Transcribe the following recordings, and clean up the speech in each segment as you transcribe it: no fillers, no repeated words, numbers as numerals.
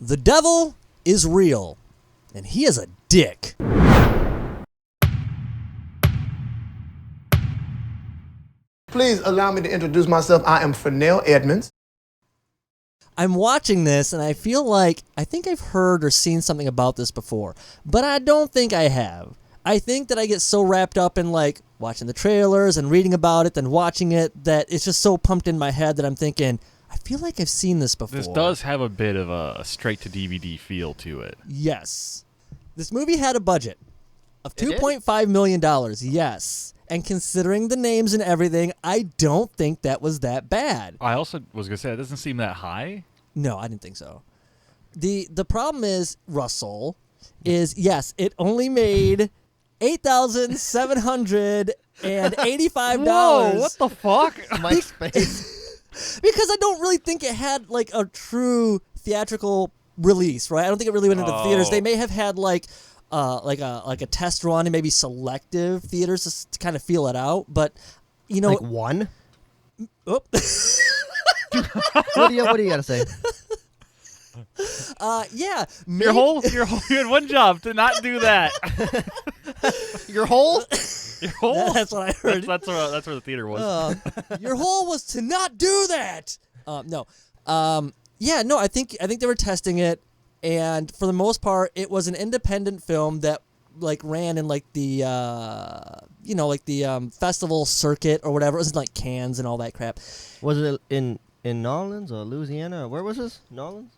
The devil is real, and he is a dick. Please allow me to introduce myself. I am Fennell Edmonds. I'm watching this, and I feel like I think I've heard or seen something about this before, but I don't think I have. I think that I get so wrapped up in like watching the trailers and reading about it, then watching it, that it's just so pumped in my head that I'm thinking, I feel like I've seen this before. This does have a bit of a straight-to-DVD feel to it. Yes. This movie had a budget of $2.5 million, yes. And considering the names and everything, I don't think that was that bad. I also was going to say, it doesn't seem that high. No, I didn't think so. The problem is, Russell, is, yes, it only made $8,785. Whoa, what the fuck? Mike's face. Because I don't really think it had like a true theatrical release, right? I don't think it really went into the theaters. They may have had like a test run and maybe selective theaters just to kind of feel it out, but you know, Like one? oh. What do you got to say? Yeah, You had one job to not do that. Your hole? Your whole? That's what I heard. That's where the theater was. Your whole was to not do that. No. Yeah, no, I think they were testing it, and for the most part, it was an independent film that like ran in like the festival circuit or whatever. It was in like Cannes and all that crap. Was it in New Orleans or Louisiana? Where was this? New Orleans?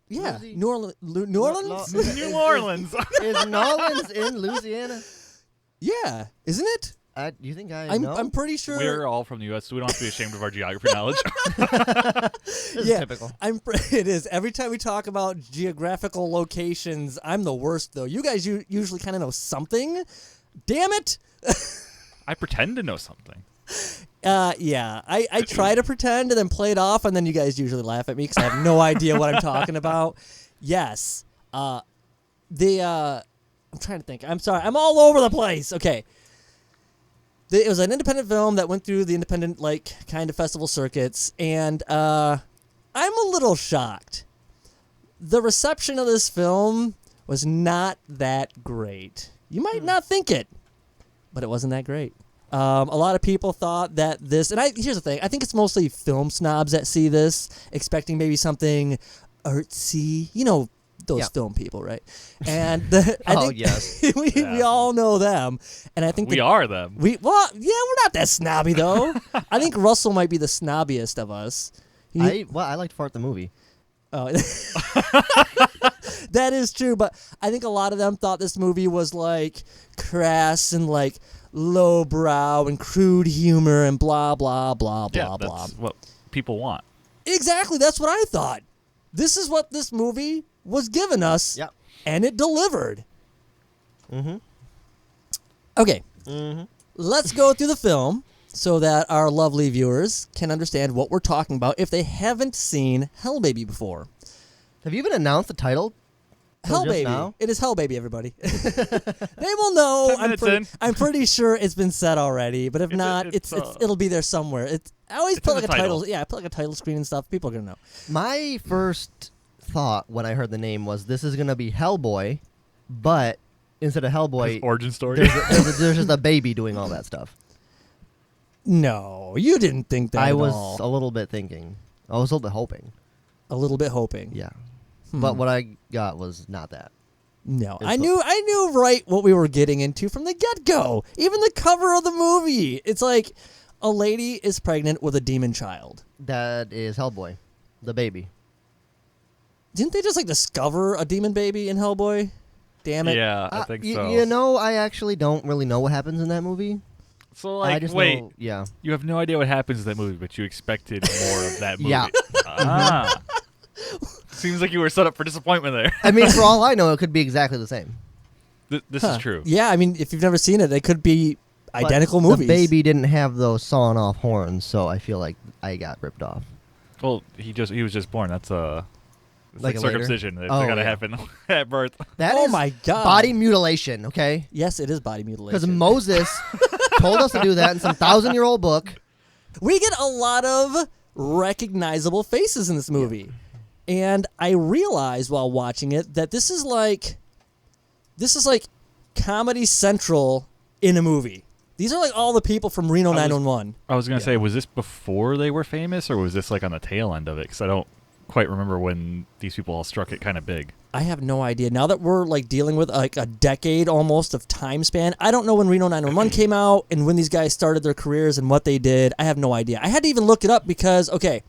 Yeah. Louis- New Orleans. New Orleans? New Orleans. Is New Orleans in Louisiana? Yeah, isn't it? You think I know? I'm pretty sure. We're all from the U.S., so we don't have to be ashamed of our geography knowledge. This is typical. It is. Every time we talk about geographical locations, I'm the worst, though. You guys usually kind of know something. Damn it. I pretend to know something. Yeah. I try to pretend and then play it off, and then you guys usually laugh at me because I have no idea what I'm talking about. Yes. I'm trying to think. I'm sorry. I'm all over the place. Okay. It was an independent film that went through the independent, like, kind of festival circuits, and I'm a little shocked. The reception of this film was not that great. You might not think it, but it wasn't that great. A lot of people thought that this, and here's the thing, I think it's mostly film snobs that see this, expecting maybe something artsy, those film people, right? And I think yes. we all know them, and I think We are them. we're not that snobby though. I think Russell might be the snobbiest of us. I like to fart the movie. Oh, that is true, but I think a lot of them thought this movie was like crass and like lowbrow and crude humor and blah blah blah blah blah. That's what people want. Exactly, that's what I thought. This is what this movie was given us, Yep. and it delivered. Mm-hmm. Okay, Mm-hmm. let's go through the film so that our lovely viewers can understand what we're talking about if they haven't seen Hell Baby before. Have you even announced the title? Hell just Baby. now? It is Hell Baby, everybody. They will know. 10 minutes in. I'm pretty sure it's been said already, but if not, it'll be there somewhere. I always put like a title. Yeah, I put like a title screen and stuff. People are gonna know. My first thought when I heard the name was this is gonna be Hellboy, but instead of Hellboy, His origin story. there's just a baby doing all that stuff. No, you didn't think that. I at was all. a little bit thinking. I was a little bit hoping. A little bit hoping. Yeah. But what I got was not that. No, It's I knew right what we were getting into from the get-go. Even the cover of the movie. It's like a lady is pregnant with a demon child. That is Hellboy, the baby. Didn't they just like discover a demon baby in Hellboy? Damn it. Yeah, I think so. You know, I actually don't really know what happens in that movie. So, I like, just wait, know, yeah. you have no idea what happens in that movie, but you expected more of that movie. Yeah. Ah. Seems like you were set up for disappointment there. I mean, for all I know, it could be exactly the same. This is true. Yeah, I mean, if you've never seen it, they could be But identical movies. The baby didn't have those sawn off horns, so I feel like I got ripped off. Well, he was just born. That's it's Like like a later? circumcision. It's Oh, got to yeah. happen at birth. That Oh is my God. body mutilation, okay? Yes, it is body Because mutilation. Moses told us to do that in some 1,000-year-old book. We get a lot of recognizable faces in this movie. And I realized while watching it that this is like Comedy Central in a movie. These are like all the people from Reno 911. I was going to say, was this before they were famous, or was this like on the tail end of it? Because I don't quite remember when these people all struck it kind of big. I have no idea. Now that we're like dealing with like a decade almost of time span, I don't know when Reno 911 came out and when these guys started their careers and what they did. I have no idea. I had to even look it up because, okay,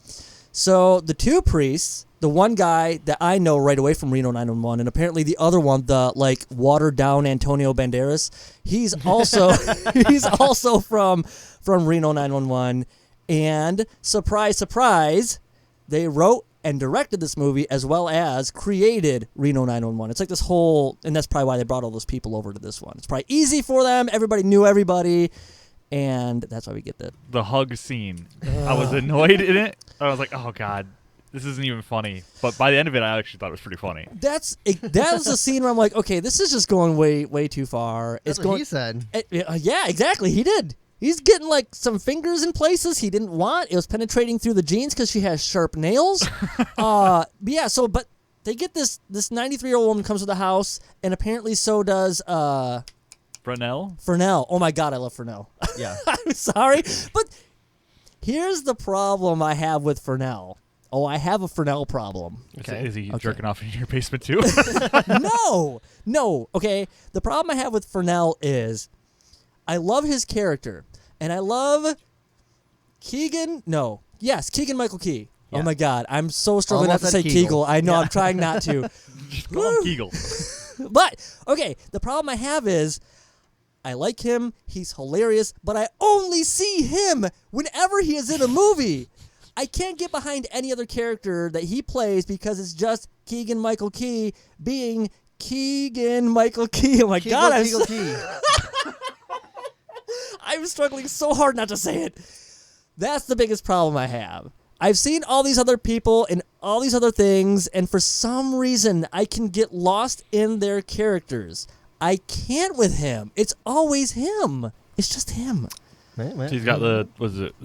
so the two priests, the one guy that I know right away from Reno 911, and apparently the other one, the like watered down Antonio Banderas, he's also from Reno 911. And surprise, surprise, they wrote and directed this movie as well as created Reno 911. It's like this whole, and that's probably why they brought all those people over to this one. It's probably easy for them. Everybody knew everybody, and that's why we get the hug scene. I was annoyed in it. I was like, oh God, this isn't even funny. But by the end of it, I actually thought it was pretty funny. That was a scene where I'm like, okay, this is just going way too far. That's what he said. Yeah, exactly. He did. He's getting like some fingers in places he didn't want. It was penetrating through the jeans because she has sharp nails. But they get this 93-year-old woman comes to the house, and apparently so does Fernell. Oh my God, I love Fernell. Yeah. I'm sorry, but here's the problem I have with Fernell. Oh, I have a Fernell problem. Okay. Is he jerking off in your basement too? No. Okay, the problem I have with Fernell is I love his character, and I love Keegan Michael Key. Yeah. Oh my God, I'm so struggling not to say Kegel. I know, I'm trying not to. Just call him Kegel. But, okay, the problem I have is I like him, he's hilarious, but I only see him whenever he is in a movie. I can't get behind any other character that he plays because it's just Keegan Michael Key being Keegan Michael Key. Oh my God, I'm struggling so hard not to say it. That's the biggest problem I have. I've seen all these other people and all these other things, and for some reason, I can get lost in their characters. I can't with him. It's always him. It's just him. So he's got the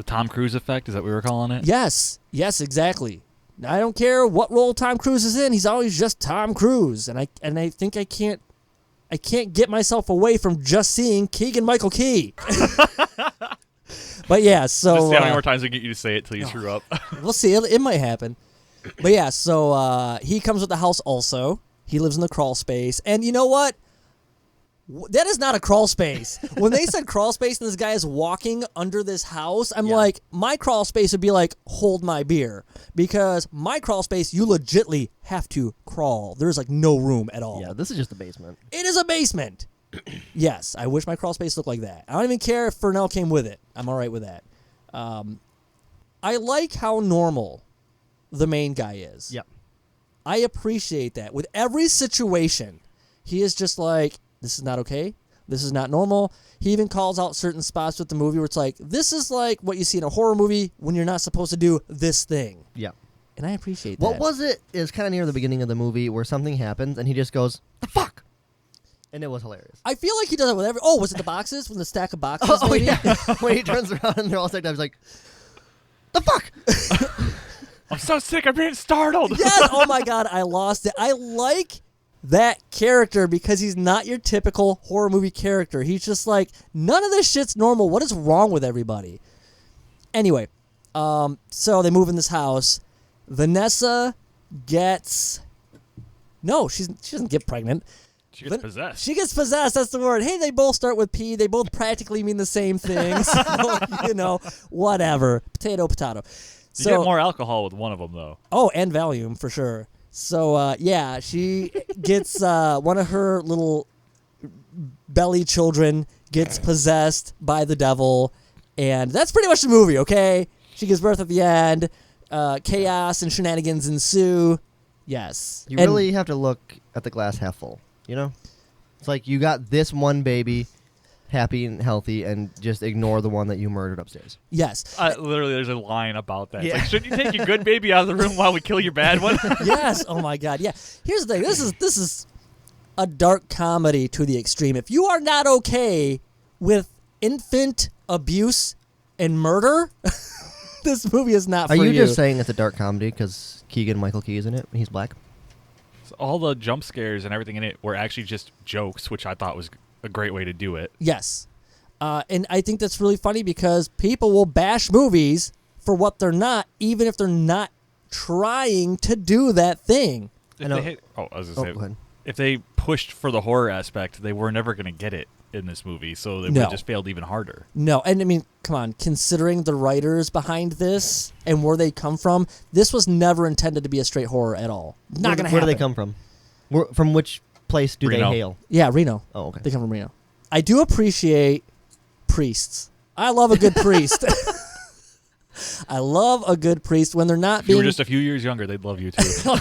Tom Cruise effect? Is that what we were calling it? Yes, exactly. I don't care what role Tom Cruise is in. He's always just Tom Cruise, and I think I can't get myself away from just seeing Keegan Michael Key. But yeah, so just see how many more times we get you to say it till you screw up. We'll see. It might happen. But yeah, so he comes with the house also. He lives in the crawl space, and you know what? That is not a crawl space. When they said crawl space and this guy is walking under this house, I'm like, my crawl space would be like, hold my beer. Because my crawl space, you legitly have to crawl. There's like no room at all. Yeah, this is just a basement. It is a basement. Yes, I wish my crawl space looked like that. I don't even care if Fernell came with it. I'm all right with that. I like how normal the main guy is. Yep. I appreciate that. With every situation, he is just like, this is not okay. This is not normal. He even calls out certain spots with the movie where it's like, this is like what you see in a horror movie when you're not supposed to do this thing. Yeah. And I appreciate that. What was it? It was kind of near the beginning of the movie where something happens and he just goes, the fuck? And it was hilarious. I feel like he does it with every... Oh, was it the boxes? When the stack of boxes, maybe? Yeah. When he turns around and they're all stacked up, he's like, the fuck? I'm so sick. I'm being startled. Yes. Oh, my God. I lost it. I like that character because he's not your typical horror movie character. He's just like, none of this shit's normal. What is wrong with everybody? Anyway, so they move in this house. Vanessa gets... No, she doesn't get pregnant. She gets possessed. She gets possessed. That's the word. Hey, they both start with P. They both practically mean the same thing. So, whatever. Potato. You get more alcohol with one of them, though. Oh, and Valium, for sure. So, she gets one of her little belly children gets possessed by the devil. And that's pretty much the movie, okay? She gives birth at the end. Chaos and shenanigans ensue. Yes. You really have to look at the glass half full. You know? It's like you got this one baby happy and healthy and just ignore the one that you murdered upstairs. Yes. Literally, there's a line about that. Yeah. It's like, shouldn't you take your good baby out of the room while we kill your bad one? Yes. Oh, my God. Yeah. Here's the thing. This is a dark comedy to the extreme. If you are not okay with infant abuse and murder, this movie is not for you. Are you just saying it's a dark comedy because Keegan-Michael Key is in it. He's black. So all the jump scares and everything in it were actually just jokes, which I thought was a great way to do it. Yes. And I think that's really funny because people will bash movies for what they're not, even if they're not trying to do that thing. I was going to say, go ahead. if they pushed for the horror aspect, they were never going to get it in this movie, so they would have just failed even harder. No, and I mean, come on, considering the writers behind this and where they come from, this was never intended to be a straight horror at all. Not going to happen. Where do they come from? From which place do Reno. they hail? Yeah, Reno. Oh, okay. They come from Reno. I do appreciate priests. I love a good priest. I love a good priest when they're not If you being... were just a few years younger, they'd love you too.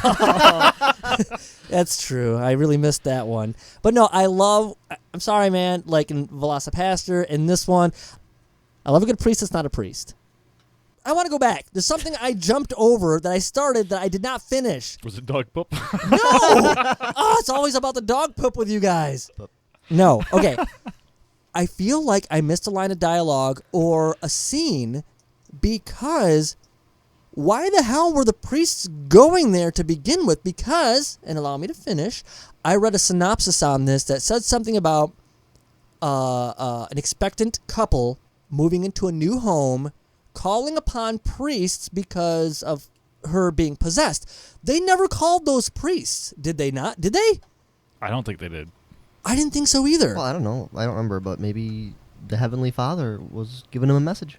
That's true. I really missed that one. But no, I'm sorry, man, like in Velocipaster, in this one, I love a good priest that's not a priest. I want to go back. There's something I jumped over that I started that I did not finish. Was it dog poop? No! Oh, it's always about the dog poop with you guys. No. Okay. I feel like I missed a line of dialogue or a scene because why the hell were the priests going there to begin with? Because, and allow me to finish, I read a synopsis on this that said something about an expectant couple moving into a new home, calling upon priests because of her being possessed. They never called those priests, did they not? Did they? I don't think they did. I didn't think so either. Well, I don't know. I don't remember, but maybe the Heavenly Father was giving him a message.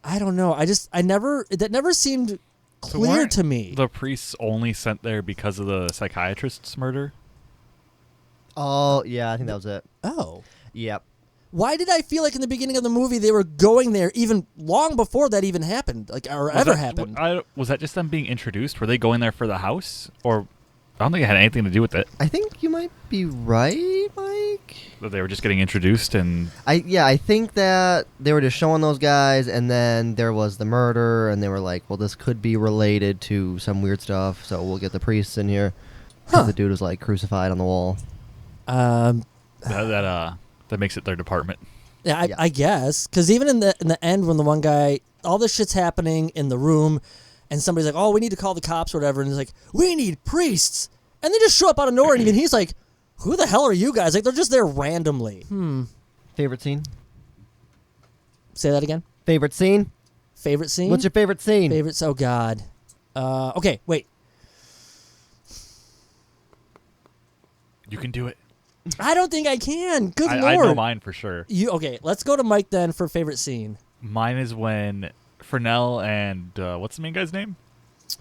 I don't know. That never seemed clear to me. The priests only sent there because of the psychiatrist's murder? Oh, yeah, I think that was it. Oh. Yep. Why did I feel like in the beginning of the movie they were going there even long before that even happened, happened? Was that just them being introduced? Were they going there for the house? Or I don't think it had anything to do with it. I think you might be right, Mike. That they were just getting introduced and... I think that they were just showing those guys, and then there was the murder, and they were like, well, this could be related to some weird stuff, so we'll get the priests in here. Because the dude was, like, crucified on the wall. That makes it their department. Yeah, I guess. Because even in the end when the one guy, all this shit's happening in the room, and somebody's like, oh, we need to call the cops or whatever, and he's like, we need priests. And they just show up out of nowhere, and even he's like, who the hell are you guys? Like, they're just there randomly. Favorite scene? Say that again? Favorite scene? Favorite scene? What's your favorite scene? Oh, God. Okay, wait. You can do it. I don't think I can. Good Lord. I know mine for sure. Okay, let's go to Mike then for favorite scene. Mine is when Fresnel and, what's the main guy's name?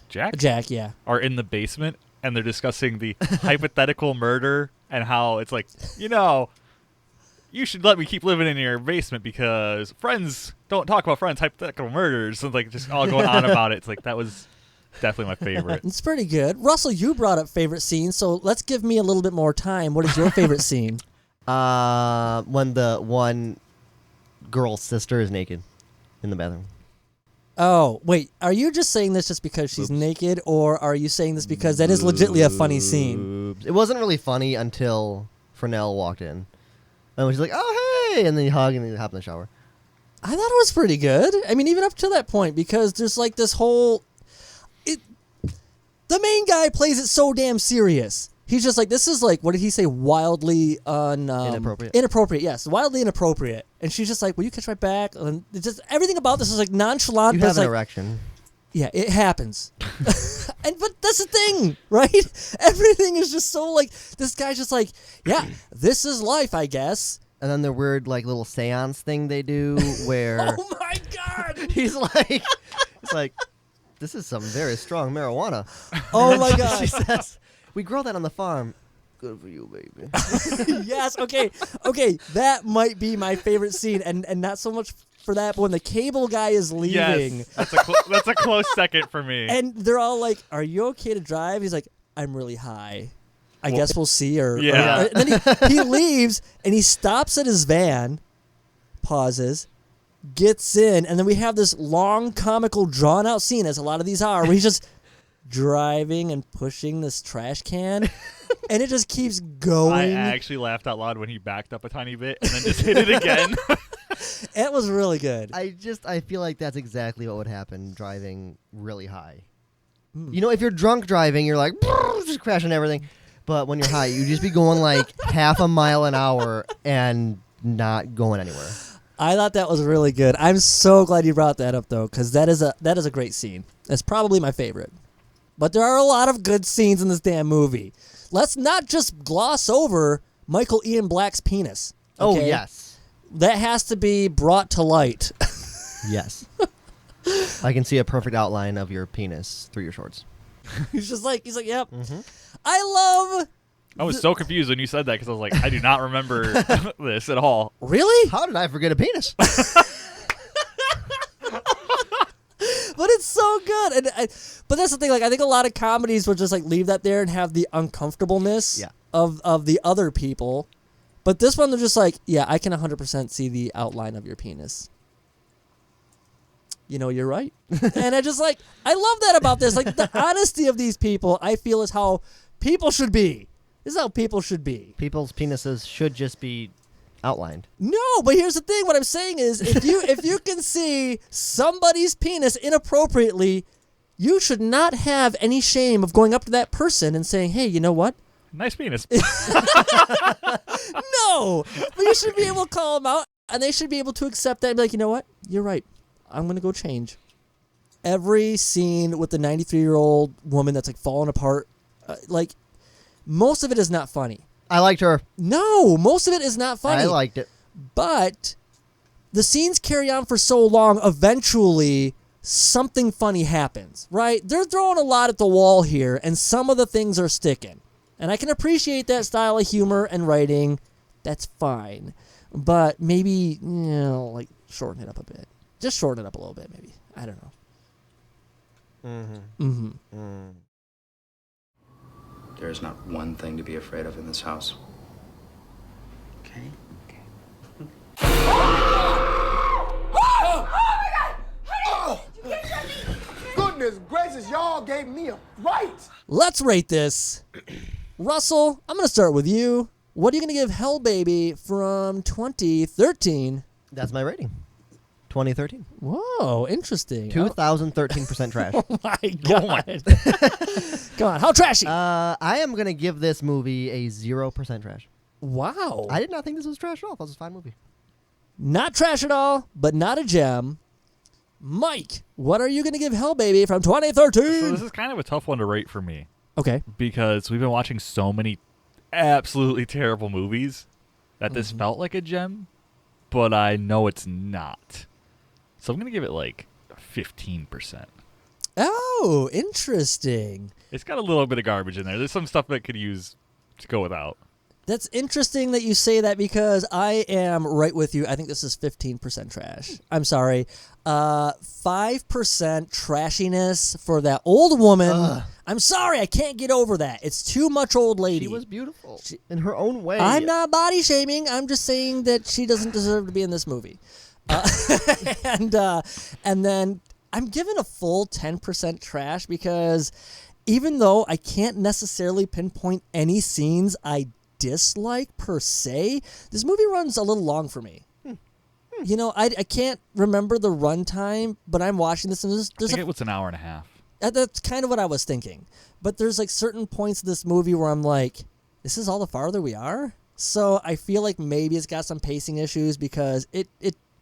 Jack? Jack, yeah. Are in the basement, and they're discussing the hypothetical murder and how it's like, you should let me keep living in your basement because friends don't talk about friends, hypothetical murders, and like just all going on about it. It's like, that was definitely my favorite. It's pretty good. Russell, you brought up favorite scene, so let's give me a little bit more time. What is your favorite scene? When the one girl's sister is naked in the bathroom. Oh, wait. Are you just saying this just because she's naked, or are you saying this because that is legitimately a funny scene? It wasn't really funny until Fresnel walked in. And she's like, oh, hey! And then you hug and then you hop in the shower. I thought it was pretty good. I mean, even up to that point, because there's like this whole... The main guy plays it so damn serious. He's just like, this is like, what did he say? Wildly inappropriate. Inappropriate, yes. Wildly inappropriate. And she's just like, will you catch my back? And it's just everything about this is like nonchalant. You but have it's an like, erection. Yeah, it happens. But that's the thing, right? Everything is just so like, this guy's just like, yeah, this is life, I guess. And then the weird like little seance thing they do where Oh my God! he's like, this is some very strong marijuana. Oh my God! She says, we grow that on the farm. Good for you, baby. Yes, okay. That might be my favorite scene, and not so much for that, but when the cable guy is leaving. Yes, that's a close second for me. And they're all like, are you okay to drive? He's like, I'm really high. I guess we'll see. Yeah. And then he leaves, and he stops at his van, pauses, gets in, and then we have this long, comical, drawn-out scene, as a lot of these are, where he's just driving and pushing this trash can, and it just keeps going. I actually laughed out loud when he backed up a tiny bit and then just hit it again. It was really good. I feel like that's exactly what would happen driving really high. You know, if you're drunk driving, you're like just crashing everything. But when you're high, you just be going like half a mile an hour and not going anywhere. I thought that was really good. I'm so glad you brought that up though, because that is a great scene. That's probably my favorite. But there are a lot of good scenes in this damn movie. Let's not just gloss over Michael Ian Black's penis. Oh, okay? yes. That has to be brought to light. Yes. I can see a perfect outline of your penis through your shorts. He's yep. Mm-hmm. I was so confused when you said that because I was like, I do not remember this at all. Really? How did I forget a penis? But it's so good. But that's the thing. Like, I think a lot of comedies will just like leave that there and have the uncomfortableness of the other people. But this one, they're just like, yeah, I can 100% see the outline of your penis. You know, you're right. And I just like, I love that about this. Like, the honesty of these people, I feel, is how people should be. This is how people should be. People's penises should just be outlined. No, but here's the thing. What I'm saying is, if you can see somebody's penis inappropriately, you should not have any shame of going up to that person and saying, hey, you know what? Nice penis. No, but you should be able to call them out, and they should be able to accept that and be like, you know what? You're right. I'm going to go change. Every scene with the 93-year-old woman that's like falling apart, like, most of it is not funny. I liked her. No, most of it is not funny. I liked it. But the scenes carry on for so long, eventually something funny happens, right? They're throwing a lot at the wall here, and some of the things are sticking. And I can appreciate that style of humor and writing. That's fine. But maybe, you know, like, shorten it up a bit. Just shorten it up a little bit, maybe. I don't know. Mm-hmm. Mm-hmm. Mm. There is not one thing to be afraid of in this house. Okay? Goodness gracious, y'all gave me a fright. Let's rate this. Russell, I'm going to start with you. What are you going to give Hell Baby from 2013? That's my rating. 2013. Whoa, interesting. 2013% trash. Oh my God. Come on, how trashy? I am going to give this movie a 0% trash. Wow. I did not think this was trash at all. This was a fine movie. Not trash at all, but not a gem. Mike, what are you going to give Hell Baby from 2013? So this is kind of a tough one to rate for me. Okay. Because we've been watching so many absolutely terrible movies that this felt like a gem, but I know it's not. So I'm going to give it like 15%. Oh, interesting. It's got a little bit of garbage in there. There's some stuff that could use to go without. That's interesting that you say that because I am right with you. I think this is 15% trash. I'm sorry. 5% trashiness for that old woman. Ugh. I'm sorry. I can't get over that. It's too much old lady. She was beautiful in her own way. I'm not body shaming. I'm just saying that she doesn't deserve to be in this movie. And then I'm giving a full 10% trash because even though I can't necessarily pinpoint any scenes I dislike per se, this movie runs a little long for me. You know, I can't remember the runtime, but I'm watching this and I think it was an hour and a half. That's kind of what I was thinking. But there's like certain points of this movie where I'm like, this is all the farther we are? So I feel like maybe it's got some pacing issues because it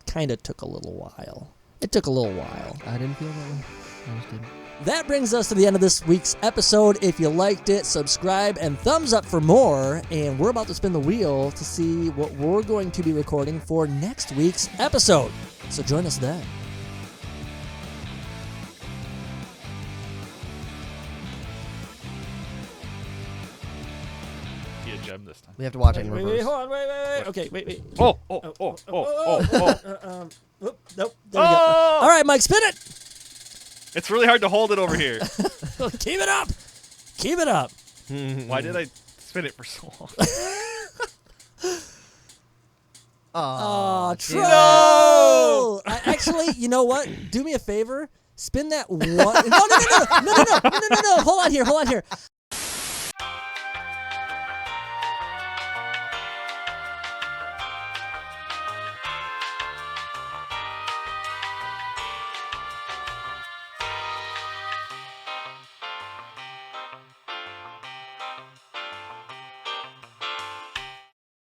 kind of took a little while. It took a little while. I didn't feel that way. I just didn't. That brings us to the end of this week's episode. If you liked it, subscribe and thumbs up for more. And we're about to spin the wheel to see what we're going to be recording for next week's episode. So join us then. Be a gem this time. We have to watch it in Wait, reverse. hold on, wait. Okay, wait. Oh. Nope. There we go. All right, Mike, spin it. It's really hard to hold it over here. Keep it up. Keep it up. Why did I spin it for so long? Oh, troll! Actually, you know what? Do me a favor. Spin that one. No. Hold on here.